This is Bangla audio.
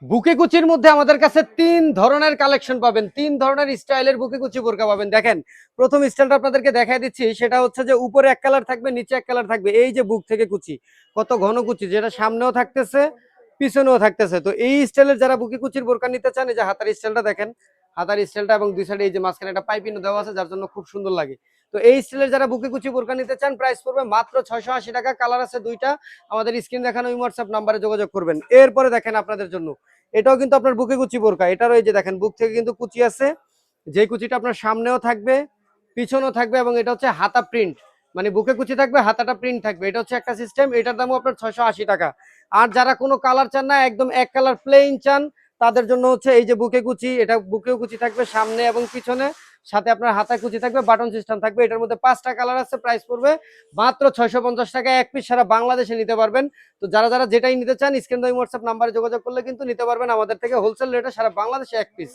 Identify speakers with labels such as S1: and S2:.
S1: বুকে কুচির মধ্যে আমাদের কাছে 3 ধরনের কালেকশন পাবেন, 3 ধরনের স্টাইলের বুকে কুচি বোরকা পাবেন। দেখেন প্রথম স্টাইলটা আপনাদেরকে দেখাই দিচ্ছি, সেটা হচ্ছে যে উপরে এক কালার থাকবে, নিচে এক কালার থাকবে। এই যে বুক থেকে কুচি, কত ঘন কুচি, যেটা সামনেও থাকতেছে পিছনেও থাকতেছে। তো এই স্টাইলের যারা বুকে কুচির বোরকা নিতে চান, এই যে হাতার স্টাইলটা দেখেন, হাতার স্টাইলটা এবং দুই সাইডে এই যে মাঝখানে একটা পাইপিং দেওয়া আছে, যার জন্য খুব সুন্দর লাগে। তো এই স্টাইলের যারা বুকে কুচি বোরকা নিতে চান, প্রাইস পড়বে মাত্র 680 টাকা। কালার আছে দুইটা, আমাদের স্ক্রিন দেখানো এই হোয়াটসঅ্যাপ নাম্বারে যোগাযোগ করবেন। এরপরে দেখেন আপনাদের জন্য এটাও কিন্তু আপনার বুকে কুচি বোরকা, এটারও এই যে দেখেন বুক থেকে কিন্তু কুচি আছে, যে কুচিটা আপনার সামনেও থাকবে পিছনেও থাকবে, এবং এটা হচ্ছে হাতা প্রিন্ট, মানে বুকে কুচি থাকবে হাতাটা প্রিন্ট থাকবে। এটা হচ্ছে একটা সিস্টেম, এটার দামও আপনার 680 টাকা। আর যারা কোনো কালার চান না, একদম এক কালার প্লেন চান, তাদের জন্য হচ্ছে এই যে বুকে কুচি, এটা বুকেও কুচি থাকবে সামনে এবং পিছনে, সাথে আপনার হাতায় কুচি থাকবে, বাটন সিস্টেম থাকবে। এটার মধ্যে 5টা কালার আছে, প্রাইস পড়বে মাত্র 650 টাকা। এক পিস সারা বাংলাদেশে নিতে পারবেন। তো যারা যারা যেটাই নিতে চান, স্ক্রিন হোয়াটসঅ্যাপ নাম্বারে যোগাযোগ করলে কিন্তু নিতে পারবেন আমাদের থেকে হোলসেল রেটে সারা বাংলাদেশে এক পিস।